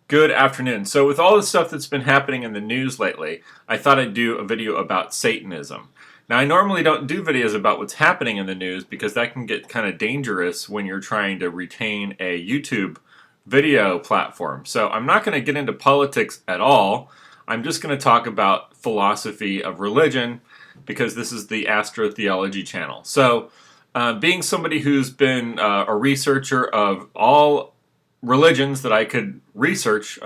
Good afternoon. So with all the stuff that's been happening in the news lately, I thought I'd do a video about Satanism. Now, I normally don't do videos about what's happening in the news because that can get kind of dangerous when you're trying to retain a YouTube video platform. So I'm not going to get into politics at all. I'm just going to talk about philosophy of religion because this is the astrotheology channel. So being somebody who's been a researcher of all religions that I could research.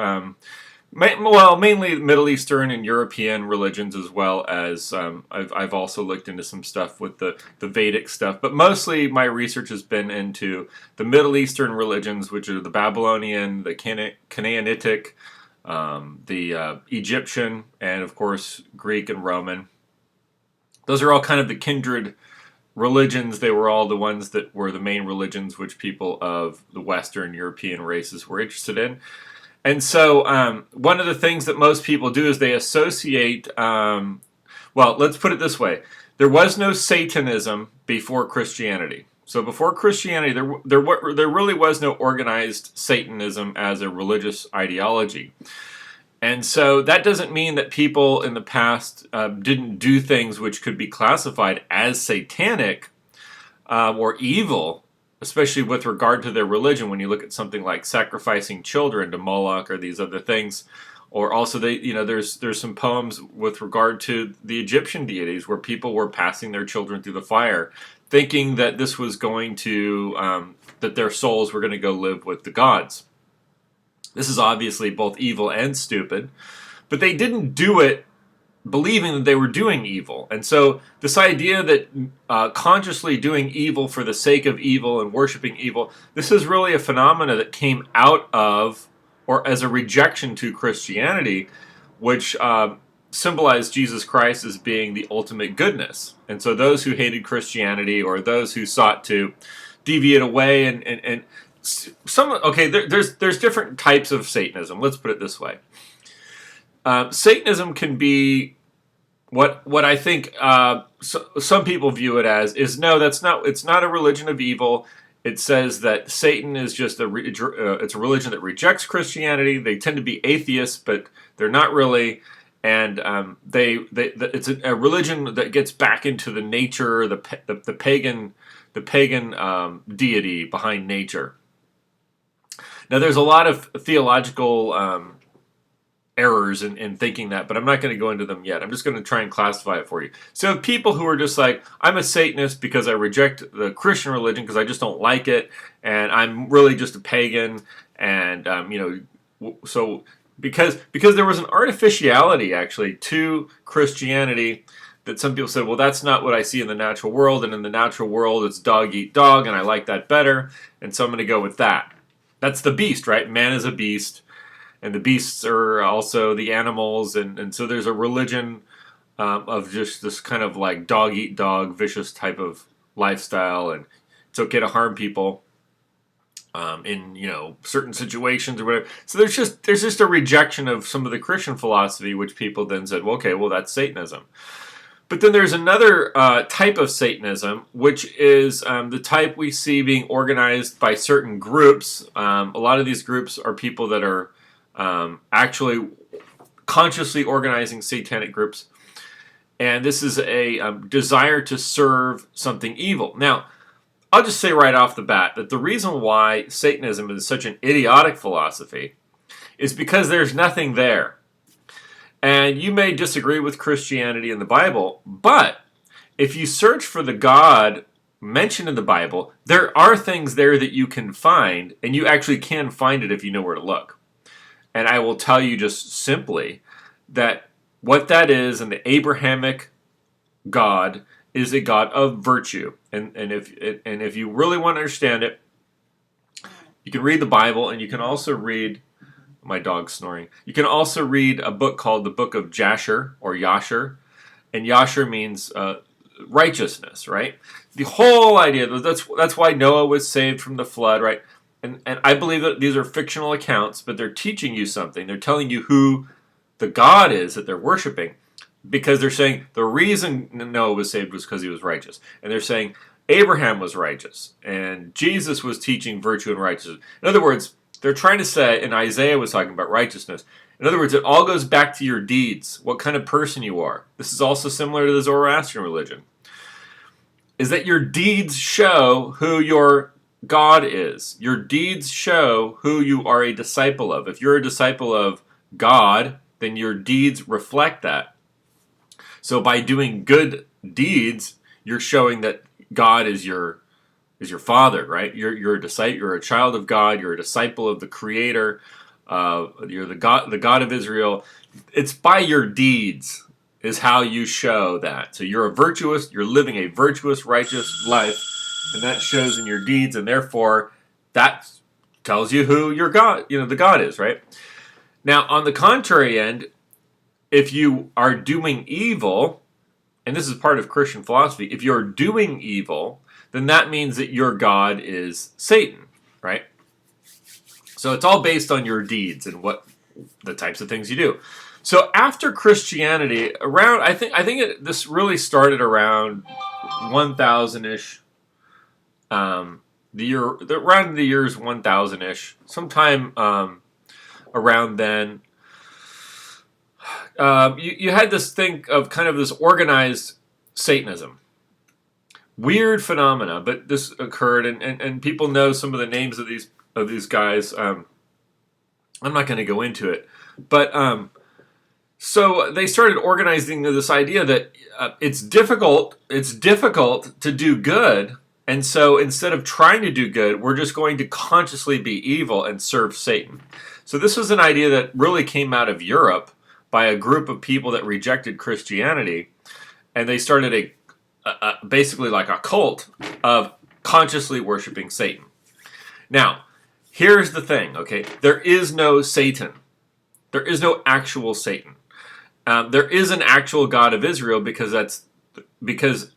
Mainly Middle Eastern and European religions, as well as I've also looked into some stuff with the Vedic stuff. But mostly my research has been into the Middle Eastern religions, which are the Babylonian, the Canaanitic, the Egyptian, and of course Greek and Roman. Those are all kind of the kindred religions. They were all the ones that were the main religions which people of the Western European races were interested in. And so one of the things that most people do is they associate, well, let's put it this way. There was no Satanism before Christianity. So before Christianity, there really was no organized Satanism as a religious ideology. And so that doesn't mean that people in the past didn't do things which could be classified as satanic or evil, especially with regard to their religion. When you look at something like sacrificing children to Moloch or these other things, or also there's some poems with regard to the Egyptian deities where people were passing their children through the fire, thinking that this was going to that their souls were going to go live with the gods. This is obviously both evil and stupid, but they didn't do it believing that they were doing evil. And so this idea that consciously doing evil for the sake of evil and worshiping evil, this is really a phenomena that came out of, or as a rejection to Christianity, which symbolized Jesus Christ as being the ultimate goodness. And so those who hated Christianity, or those who sought to deviate away and there's different types of Satanism. Let's put it this way. Satanism can be what I think some people view it as is no, it's not a religion of evil. It says that Satan is just it's a religion that rejects Christianity. They tend to be atheists, but they're not really. And it's a religion that gets back into the nature, the pagan deity behind nature. Now, there's a lot of theological errors in thinking that, but I'm not going to go into them yet. I'm just going to try and classify it for you. So people who are just like, I'm a Satanist because I reject the Christian religion because I just don't like it, and I'm really just a pagan, and so because there was an artificiality actually to Christianity that some people said, well, that's not what I see in the natural world, and in the natural world it's dog eat dog, and I like that better, and so I'm going to go with that. That's the beast, right? Man is a beast, and the beasts are also the animals, and so there's a religion of just this kind of like dog eat dog, vicious type of lifestyle, and it's okay to harm people in certain situations or whatever. So there's just a rejection of some of the Christian philosophy, which people then said, well, okay, well, that's Satanism. But then there's another type of Satanism, which is the type we see being organized by certain groups. A lot of these groups are people that are actually consciously organizing satanic groups. And this is a desire to serve something evil. Now, I'll just say right off the bat that the reason why Satanism is such an idiotic philosophy is because there's nothing there. And you may disagree with Christianity and the Bible, but if you search for the God mentioned in the Bible, there are things there that you can find, and you actually can find it if you know where to look. And I will tell you just simply that what that is, and the Abrahamic God is a God of virtue. And if you really want to understand it, you can read the Bible, and you can also read, my dog's snoring. You can also read a book called the Book of Jasher, or Yasher. And Yasher means righteousness, right? The whole idea, that's why Noah was saved from the flood, right? And I believe that these are fictional accounts, but they're teaching you something. They're telling you who the God is that they're worshiping, because they're saying the reason Noah was saved was because he was righteous. And they're saying Abraham was righteous, and Jesus was teaching virtue and righteousness. In other words, They're trying to say, and Isaiah was talking about righteousness. In other words, it all goes back to your deeds, what kind of person you are. This is also similar to the Zoroastrian religion. Is that your deeds show who your God is. Your deeds show who you are a disciple of. If you're a disciple of God, then your deeds reflect that. So by doing good deeds, you're showing that God is your father, right? You're a disciple. You're a child of God. You're a disciple of the Creator. You're the God of Israel. It's by your deeds is how you show that. So you're living a virtuous, righteous life, and that shows in your deeds, and therefore that tells you who your God, the God is, right? Now, on the contrary end, if you are doing evil, and this is part of Christian philosophy, if you're doing evil, then that means that your God is Satan, right? So it's all based on your deeds and what the types of things you do. So after Christianity, around this really started around 1000-ish, around the years 1000-ish, sometime around then. You had this thing of kind of this organized Satanism. Weird phenomena, but this occurred, and people know some of the names of these guys. I'm not going to go into it, but so they started organizing this idea that it's difficult to do good, and so instead of trying to do good, we're just going to consciously be evil and serve Satan. So this was an idea that really came out of Europe by a group of people that rejected Christianity, and they started basically like a cult of consciously worshiping Satan. Now, here's the thing, okay? There is no Satan. There is no actual Satan. There is an actual God of Israel because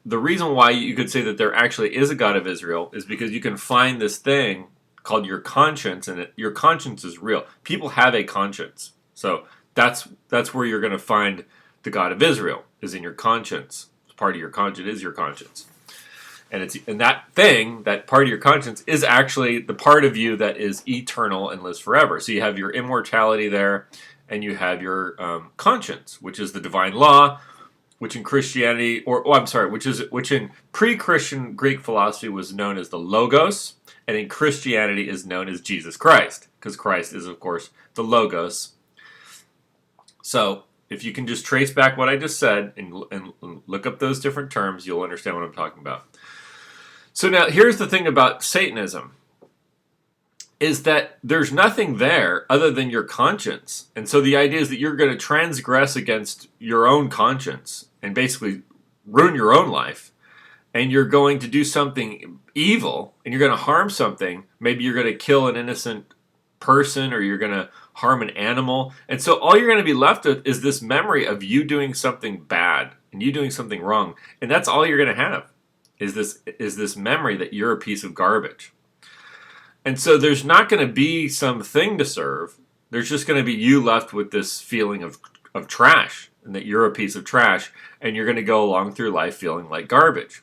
the reason why you could say that there actually is a God of Israel is because you can find this thing called your conscience, and your conscience is real. People have a conscience. So that's where you're going to find the God of Israel, is in your conscience. Part of your conscience is your conscience. And that part of your conscience is actually the part of you that is eternal and lives forever. So you have your immortality there, and you have your conscience, which is the divine law, which in Christianity, which in pre-Christian Greek philosophy was known as the Logos, and in Christianity is known as Jesus Christ, because Christ is, of course, the Logos. So if you can just trace back what I just said and look up those different terms, you'll understand what I'm talking about. So now, here's the thing about Satanism, is that there's nothing there other than your conscience. And so the idea is that you're going to transgress against your own conscience and basically ruin your own life. And you're going to do something evil, and you're going to harm something. Maybe you're going to kill an innocent person, or you're going to harm an animal. And so all you're going to be left with is this memory of you doing something bad and you doing something wrong. And that's all you're going to have, is this memory that you're a piece of garbage. And so there's not going to be something to serve. There's just going to be you left with this feeling of trash, and that you're a piece of trash, and you're going to go along through life feeling like garbage.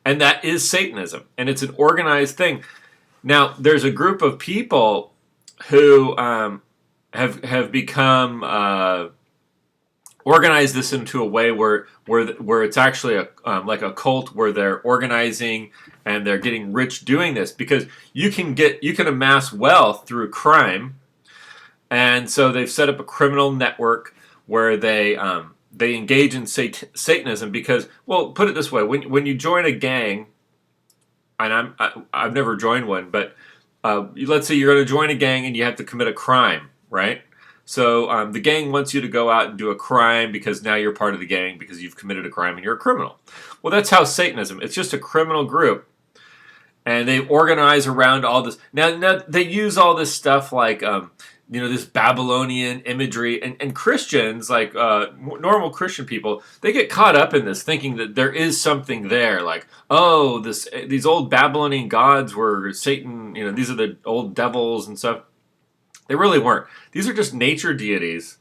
And that is Satanism, and it's an organized thing. Now, there's a group of people who have become organized this into a way where it's actually like a cult, where they're organizing and they're getting rich doing this, because you can amass wealth through crime. And so they've set up a criminal network where they engage in Satanism because, well, put it this way, when you join a gang, and I've never joined one, but let's say you're going to join a gang and you have to commit a crime, right? So the gang wants you to go out and do a crime because now you're part of the gang because you've committed a crime and you're a criminal. Well, that's how Satanism, it's just a criminal group. And they organize around all this. Now they use all this stuff like, this Babylonian imagery. And Christians, like normal Christian people, they get caught up in this, thinking that there is something there. Like, oh, these old Babylonian gods were Satan, these are the old devils and stuff. They really weren't. These are just nature deities,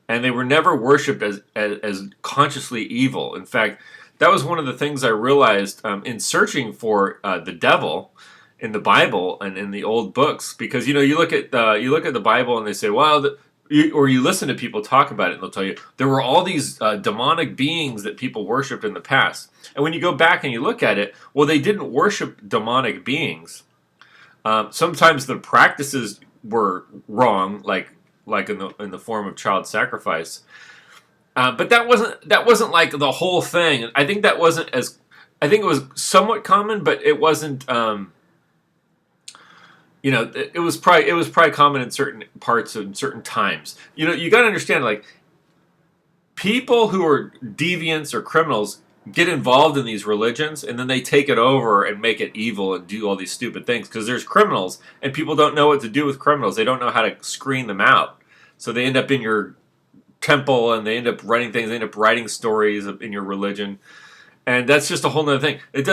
and they were never worshipped as consciously evil. In fact, that was one of the things I realized in searching for the devil in the Bible and in the old books, because you look at the Bible and they say, well, or you listen to people talk about it and they'll tell you there were all these demonic beings that people worshipped in the past. And when you go back and you look at it, well, they didn't worship demonic beings. Sometimes the practices were wrong, like in the form of child sacrifice. But that wasn't like the whole thing. I think that wasn't as I think it was somewhat common, but it wasn't. It was probably common in certain parts and certain times. You got to understand, like, people who are deviants or criminals get involved in these religions, and then they take it over and make it evil and do all these stupid things because there's criminals and people don't know what to do with criminals. They don't know how to screen them out, so they end up in your temple and they end up writing things. They end up writing stories in your religion. And that's just a whole nother thing. It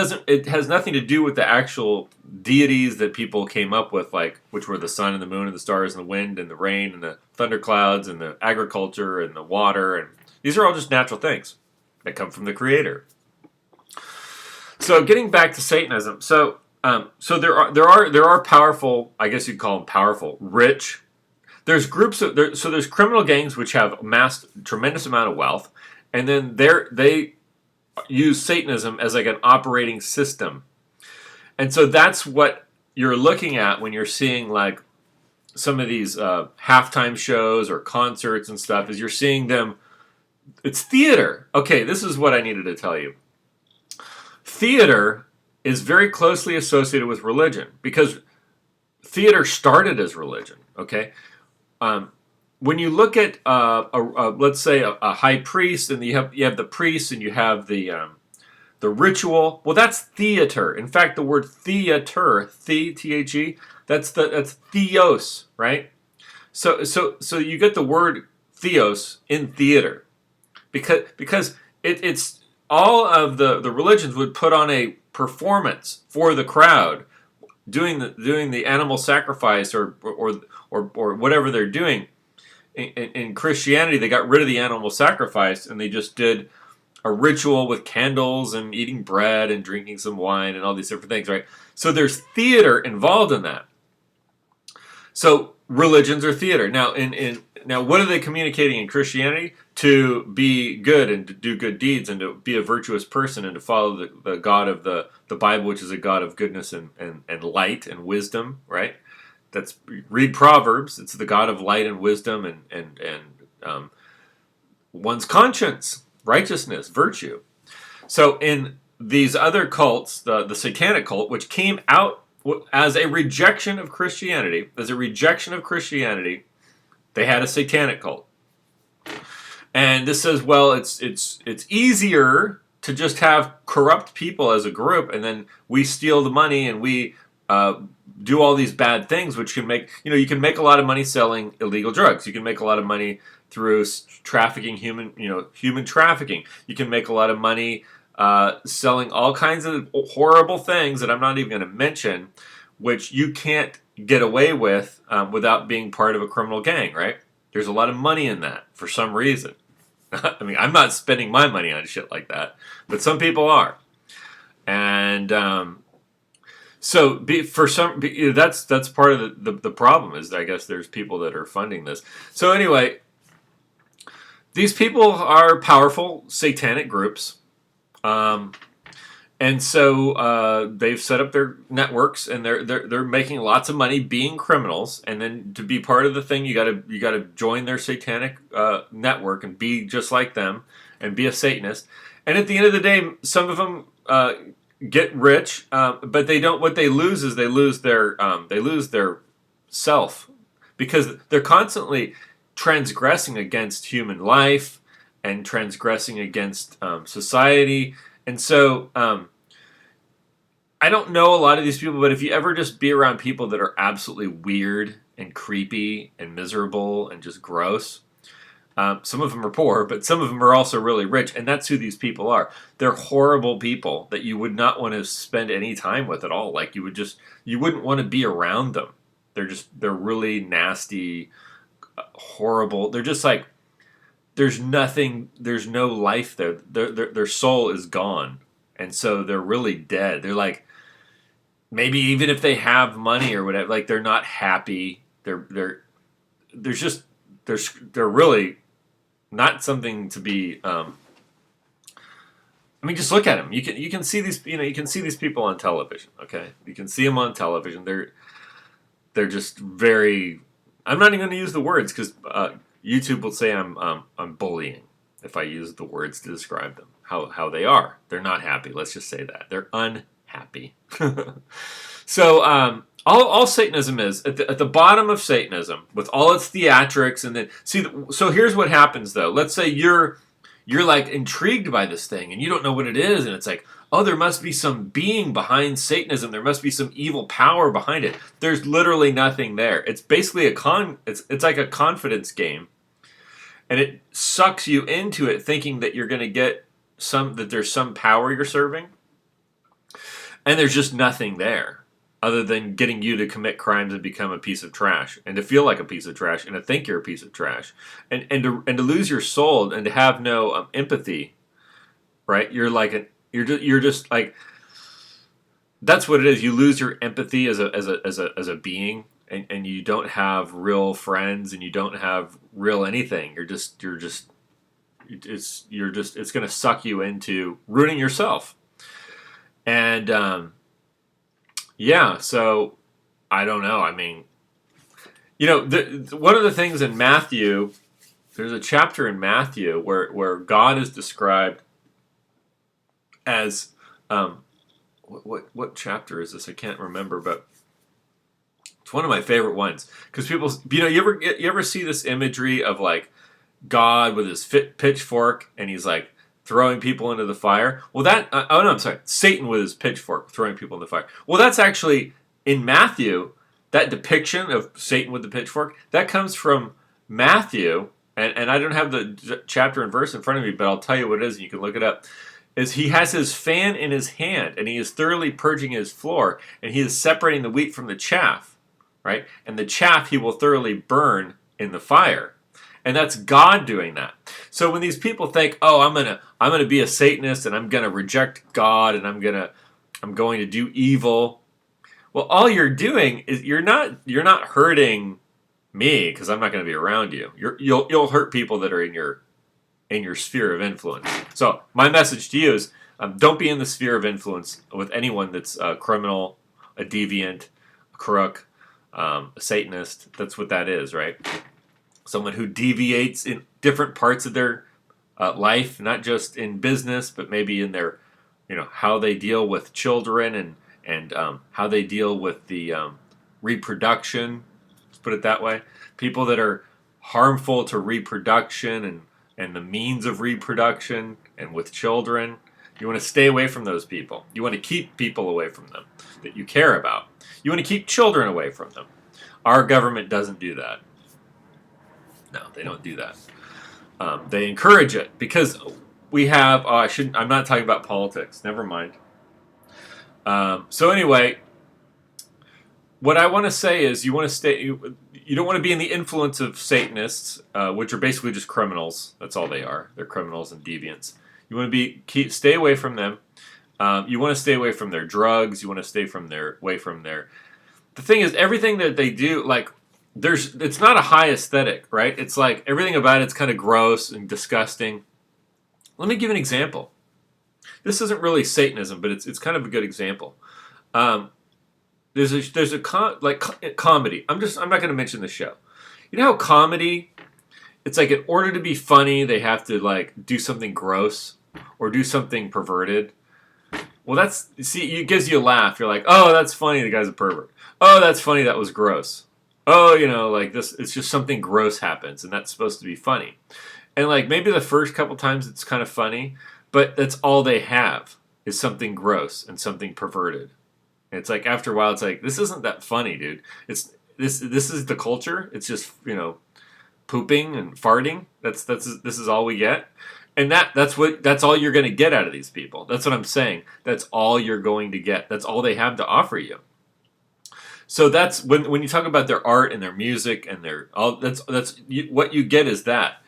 has nothing to do with the actual deities that people came up with, like, which were the sun and the moon and the stars and the wind and the rain and the thunderclouds and the agriculture and the water. And these are all just natural things that come from the Creator. So getting back to Satanism, so there are powerful, I guess you'd call them powerful, rich. There's there's criminal gangs which have amassed a tremendous amount of wealth, and then they use Satanism as like an operating system. And so that's what you're looking at when you're seeing like some of these halftime shows or concerts and stuff, is you're seeing them, it's theater. Okay, this is what I needed to tell you. Theater is very closely associated with religion because theater started as religion, okay? When you look at let's say a high priest, and you have the priest, and you have the ritual. Well, that's theater. In fact, the word theater, the that's theos, right? So you get the word theos in theater, because it's all of the religions would put on a performance for the crowd, doing the animal sacrifice or whatever they're doing. In Christianity, they got rid of the animal sacrifice and they just did a ritual with candles and eating bread and drinking some wine and all these different things, right? So there's theater involved in that. So religions are theater. Now, now, what are they communicating in Christianity? To be good and to do good deeds and to be a virtuous person and to follow the God of the Bible, which is a God of goodness and light and wisdom, right? Read Proverbs. It's the God of light and wisdom and one's conscience, righteousness, virtue. So in these other cults, the satanic cult, which came out as a rejection of Christianity, they had a satanic cult. And this says, well, it's easier to just have corrupt people as a group, and then we steal the money and we do all these bad things, which can make, you can make a lot of money selling illegal drugs. You can make a lot of money through trafficking, human trafficking. You can make a lot of money selling all kinds of horrible things that I'm not even going to mention, which you can't get away with without being part of a criminal gang, right? There's a lot of money in that for some reason. I mean, I'm not spending my money on shit like that, but some people are. And that's part of the problem is, I guess, there's people that are funding this. So anyway, these people are powerful satanic groups. And so they've set up their networks, and they're making lots of money being criminals. And then to be part of the thing, you gotta join their satanic network and be just like them and be a Satanist. And at the end of the day, some of them get rich, but they don't. What they lose is they lose their self, because they're constantly transgressing against human life and transgressing against society. And so, I don't know a lot of these people, but if you ever just be around people that are absolutely weird and creepy and miserable and just gross, some of them are poor, but some of them are also really rich, and that's who these people are. They're horrible people that you would not want to spend any time with at all. Like, you wouldn't want to be around them. They're really nasty, horrible. They're just like, there's no life there. Their soul is gone. And so they're really dead. They're like, maybe even if they have money or whatever, like they're not happy. There's just they're really not something to be. I mean, just look at them. You can see these you can see these people on television. Okay, you can see them on television. They're just very. I'm not even going to use the words because YouTube will say I'm bullying if I use the words to describe them. How they are. They're not happy. Let's just say that they're unhappy. So all Satanism is at the bottom of Satanism with all its theatrics and then see. So here's what happens though. Let's say you're like intrigued by this thing and you don't know what it is, and it's like, oh, there must be some being behind Satanism. There must be some evil power behind it. There's literally nothing there. It's basically it's like a confidence game, and it sucks you into it thinking that you're going to get that there's some power you're serving, and there's just nothing there other than getting you to commit crimes and become a piece of trash and to feel like a piece of trash and to think you're a piece of trash and to lose your soul and to have no empathy, right? You're just like, that's what it is. You lose your empathy as a being, and you don't have real friends and you don't have real anything. It's going to suck you into ruining yourself. And yeah, so I don't know. I mean, one of the things in Matthew, there's a chapter in Matthew where God is described as what chapter is this? I can't remember, but it's one of my favorite ones because people, you ever see this imagery of like God with his pitchfork and he's like throwing people into the fire? Well, I'm sorry, Satan with his pitchfork throwing people in the fire. Well, that's actually in Matthew. That depiction of Satan with the pitchfork, that comes from Matthew, and I don't have the chapter and verse in front of me, but I'll tell you what it is, and you can look it up. Is he has his fan in his hand, and he is thoroughly purging his floor, and he is separating the wheat from the chaff, right? And the chaff he will thoroughly burn in the fire. And that's God doing that. So when these people think, "Oh, I'm gonna be a Satanist and I'm gonna reject God and I'm going to do evil," well, all you're doing is you're not hurting me because I'm not going to be around you. You'll hurt people that are in your sphere of influence. So my message to you is, don't be in the sphere of influence with anyone that's a criminal, a deviant, a crook, a Satanist. That's what that is, right? Someone who deviates in different parts of their life, not just in business, but maybe in their, how they deal with children and how they deal with the reproduction. Let's put it that way. People that are harmful to reproduction and the means of reproduction and with children. You want to stay away from those people. You want to keep people away from them that you care about. You want to keep children away from them. Our government doesn't do that. No, they don't do that. They encourage it because we have. I'm not talking about politics. Never mind. So anyway, what I want to say is, you want to stay. You don't want to be in the influence of Satanists, which are basically just criminals. That's all they are. They're criminals and deviants. You want to stay away from them. You want to stay away from their drugs. You want to stay away from their. The thing is, everything that they do, like. It's not a high aesthetic, right? It's like everything about it's kind of gross and disgusting. Let me give an example. This isn't really Satanism, but it's kind of a good example. There's comedy. I'm not going to mention the show. You know how comedy, it's like in order to be funny, they have to like do something gross or do something perverted. Well, it gives you a laugh. You're like, oh, that's funny. The guy's a pervert. Oh, that's funny. That was gross. Oh, like this, it's just something gross happens, and that's supposed to be funny. And like maybe the first couple times it's kind of funny, but that's all they have is something gross and something perverted. And it's like after a while, it's like, this isn't that funny, dude. This is the culture. It's just pooping and farting. This is all we get, and that's all you're going to get out of these people. That's what I'm saying. That's all you're going to get. That's all they have to offer you. So that's when you talk about their art and their music and what you get is that,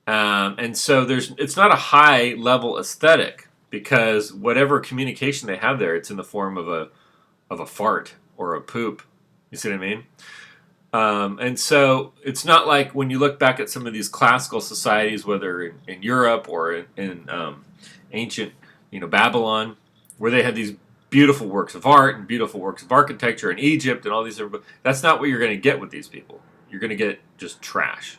and so it's not a high level aesthetic because whatever communication they have there, it's in the form of of a fart or a poop. You see what I mean? And so it's not like when you look back at some of these classical societies, whether in Europe or in ancient, Babylon, where they had these beautiful works of art and beautiful works of architecture in Egypt and all these other. That's not what you're going to get with these people. You're going to get just trash.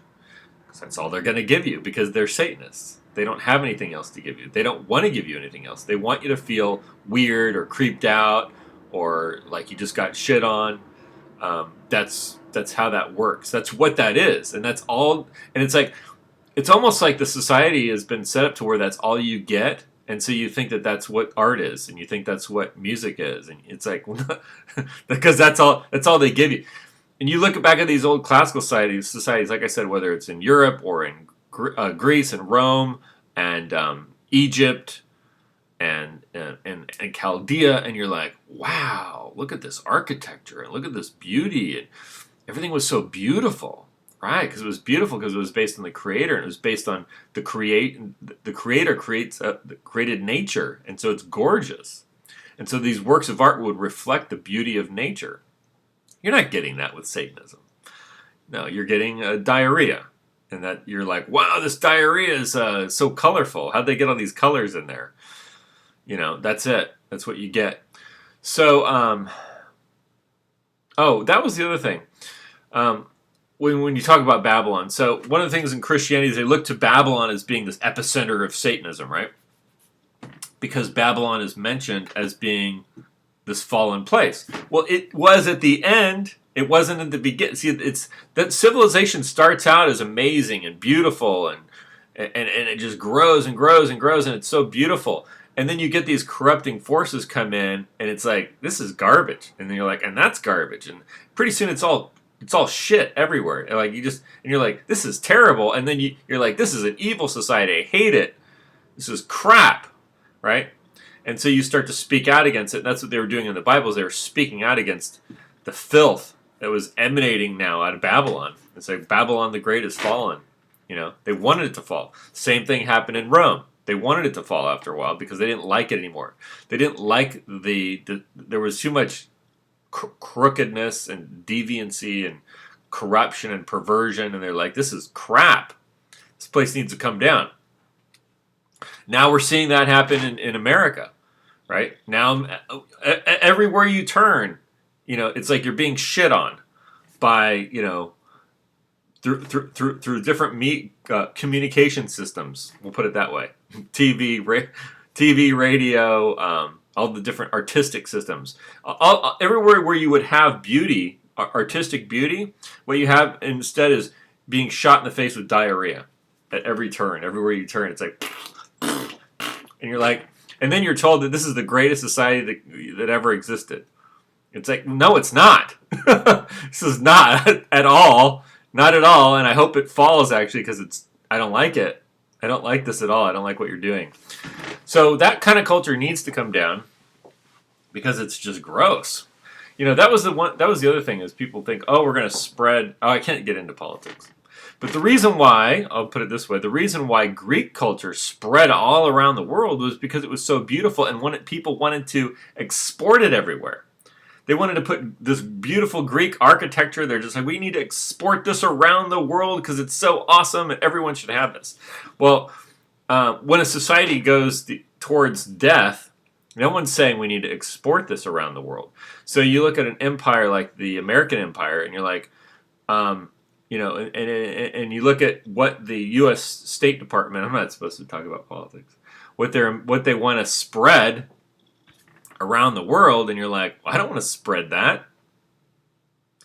Because that's all they're going to give you because they're Satanists. They don't have anything else to give you. They don't want to give you anything else. They want you to feel weird or creeped out or like you just got shit on. That's how that works. That's what that is, and that's all. And it's almost like the society has been set up to where that's all you get, and so you think that that's what art is, and you think that's what music is, and it's like because that's all they give you. And you look back at these old classical societies, like I said, whether it's in Europe or in Greece and Rome and Egypt and Chaldea, and you're like, wow, look at this architecture and look at this beauty, and everything was so beautiful, right? Because it was beautiful because it was based on the Creator, and it was based on the Creator created nature, and so it's gorgeous. And so these works of art would reflect the beauty of nature. You're not getting that with Satanism. No, you're getting diarrhea, and that you're like, wow, this diarrhea is so colorful. How'd they get all these colors in there? That's it. That's what you get. So, that was the other thing. When you talk about Babylon, so one of the things in Christianity is they look to Babylon as being this epicenter of Satanism, right? Because Babylon is mentioned as being this fallen place. Well, it was at the end. It wasn't at the beginning. See, it's that civilization starts out as amazing and beautiful, and it just grows and grows and grows, and it's so beautiful. And then you get these corrupting forces come in, and it's like, this is garbage. And then you're like, and that's garbage. And pretty soon it's all shit everywhere. And like and you're like, this is terrible. And then you're like, this is an evil society. I hate it. This is crap, right? And so you start to speak out against it. And that's what they were doing in the Bible, is they were speaking out against the filth that was emanating now out of Babylon. It's like Babylon the Great has fallen. They wanted it to fall. Same thing happened in Rome. They wanted it to fall after a while because they didn't like it anymore. They didn't like there was too much crookedness and deviancy and corruption and perversion, and they're like, this is crap. This place needs to come down. Now we're seeing that happen in America, right? Now everywhere you turn, it's like you're being shit on by, through different communication systems. We'll put it that way. TV, radio, all the different artistic systems. Everywhere where you would have beauty, artistic beauty, what you have instead is being shot in the face with diarrhea at every turn. Everywhere you turn, it's like, and you're like, and then you're told that this is the greatest society that ever existed. It's like, no, it's not. This is not at all. Not at all, and I hope it falls, actually, because I don't like it. I don't like this at all. I don't like what you're doing. So that kind of culture needs to come down because it's just gross. That was the other thing, is people think, oh, we're going to spread. Oh, I can't get into politics. But the reason why, I'll put it this way, the reason why Greek culture spread all around the world was because it was so beautiful, and people wanted to export it everywhere. They wanted to put this beautiful Greek architecture. They're just like, we need to export this around the world because it's so awesome and everyone should have this. Well, when a society goes towards death, no one's saying we need to export this around the world. So you look at an empire like the American Empire, and you're like, and you look at what the U.S. State Department, I'm not supposed to talk about politics, what they want to spread around the world, and you're like, well, I don't want to spread that.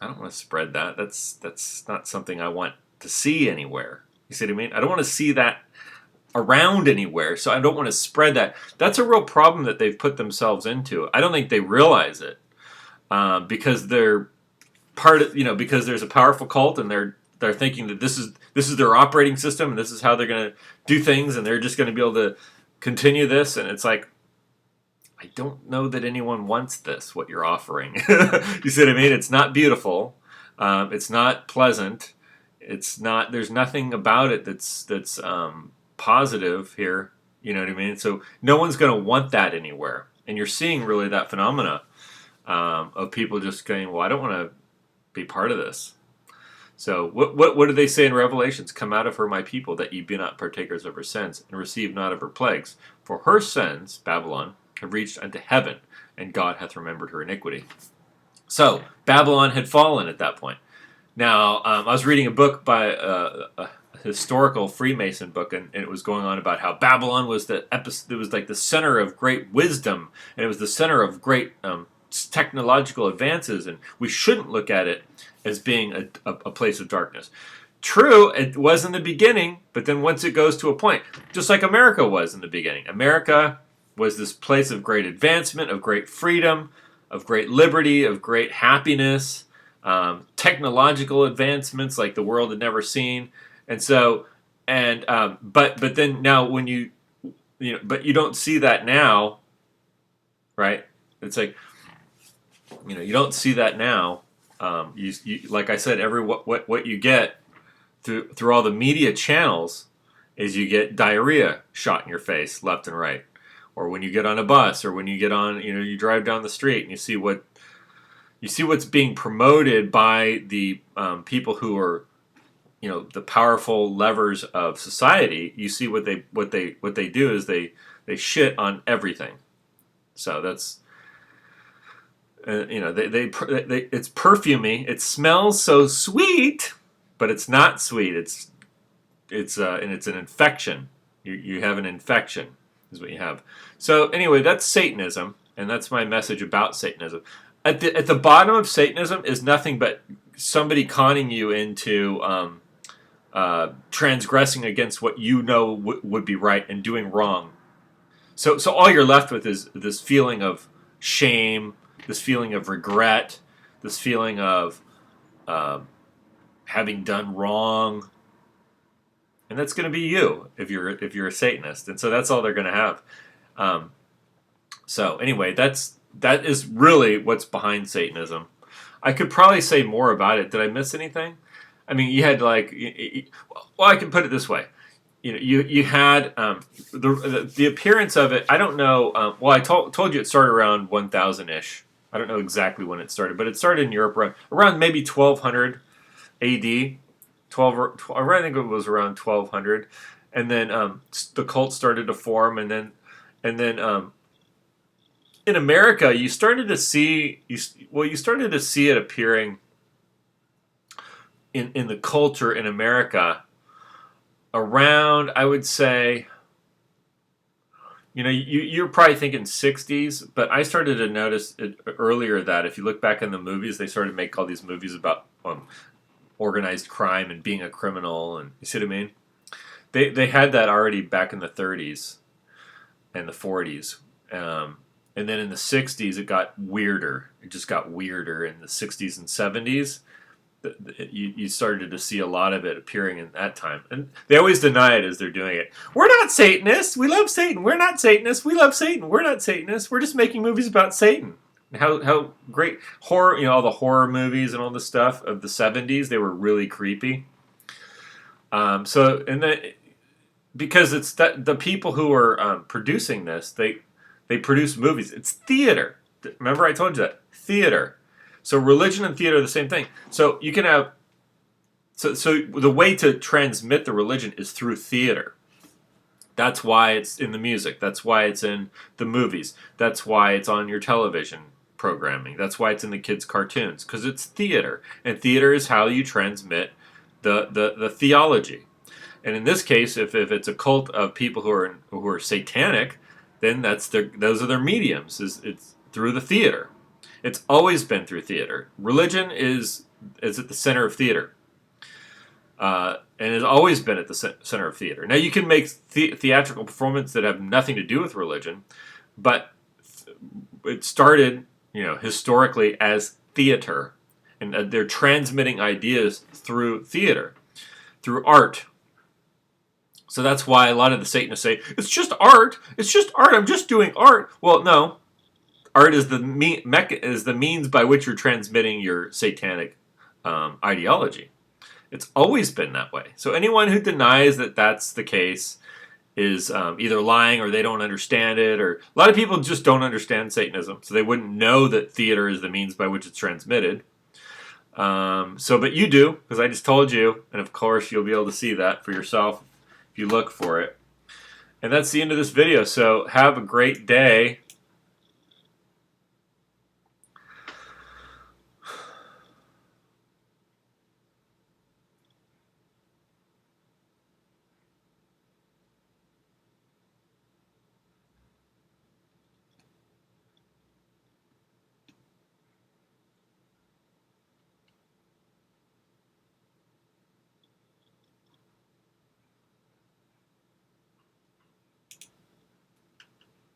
I don't want to spread that. That's not something I want to see anywhere. You see what I mean? I don't want to see that around anywhere, so I don't want to spread that. That's a real problem that they've put themselves into. I don't think they realize it because they're because there's a powerful cult, and they're thinking that this is their operating system, and this is how they're going to do things, and they're just going to be able to continue this, and it's like, I don't know that anyone wants this, what you're offering. You see what I mean? It's not beautiful. It's not pleasant. There's nothing about it that's positive here. You know what I mean? So no one's going to want that anywhere. And you're seeing really that phenomena of people just going, well, I don't want to be part of this. So what do they say in Revelations? Come out of her, my people, that ye be not partakers of her sins, and receive not of her plagues. For her sins, Babylon, have reached unto heaven, and God hath remembered her iniquity. So Babylon had fallen at that point. Now, I was reading a book by a historical Freemason book, and it was going on about how Babylon was it was like the center of great wisdom, and it was the center of great technological advances, and we shouldn't look at it as being a place of darkness. True, it was in the beginning, but then once it goes to a point, just like America was in the beginning, America was this place of great advancement, of great freedom, of great liberty, of great happiness, technological advancements like the world had never seen. And so, but then now when but you don't see that now, right? It's like, you don't see that now. You like I said, what you get through all the media channels is you get diarrhea shot in your face left and right, or when you get on a bus, or when you get on, you drive down the street and you see what's being promoted by the people who are, the powerful levers of society. You see what they do is they shit on everything. So that's. It's perfumey. It smells so sweet, but it's not sweet. It's an infection. You have an infection, is what you have. So anyway, that's Satanism, and that's my message about Satanism. At the bottom of Satanism is nothing but somebody conning you into transgressing against what would be right and doing wrong. So all you're left with is this feeling of shame, this feeling of regret, this feeling of having done wrong, and that's going to be you if you're a Satanist, and so that's all they're going to have. So anyway, that is really what's behind Satanism. I could probably say more about it. Did I miss anything? I mean, you had well, I can put it this way. You had the appearance of it. I don't know. Well, I told you it started around 1000-ish. I don't know exactly when it started, but it started in Europe around maybe 1200 AD. I think it was around 1200, and then the cult started to form, and then in America you started to see it appearing in the culture in America around, I would say. You're probably thinking 60s, but I started to notice it earlier that if you look back in the movies, they started to make all these movies about organized crime and being a criminal, and you see what I mean? They had that already back in the 30s and the 40s. And then in the 60s, it got weirder. It just got weirder in the 60s and 70s. You started to see a lot of it appearing in that time. And they always deny it as they're doing it. We're not Satanists. We love Satan. We're not Satanists. We love Satan. We're not Satanists. We're just making movies about Satan. How great horror, all the horror movies and all the stuff of the 70s, they were really creepy. Because it's the people who are producing this, they produce movies. It's theater. Remember I told you that. Theater. So religion and theater are the same thing. So you can have, so the way to transmit the religion is through theater. That's why it's in the music. That's why it's in the movies. That's why it's on your television programming. That's why it's in the kids' cartoons, because it's theater. And theater is how you transmit the theology. And in this case, if it's a cult of people who are satanic, then those are their mediums. It's through the theater. It's always been through theater. Religion is at the center of theater, and has always been at the center of theater. Now you can make theatrical performances that have nothing to do with religion, but it started, historically as theater, and they're transmitting ideas through theater, through art. So that's why a lot of the Satanists say it's just art. It's just art. I'm just doing art. Well, no. Art is the means by which you're transmitting your satanic ideology. It's always been that way. So anyone who denies that that's the case is either lying or they don't understand it, or a lot of people just don't understand Satanism, so they wouldn't know that theater is the means by which it's transmitted. But you do, because I just told you, and of course you'll be able to see that for yourself if you look for it. And that's the end of this video, so have a great day.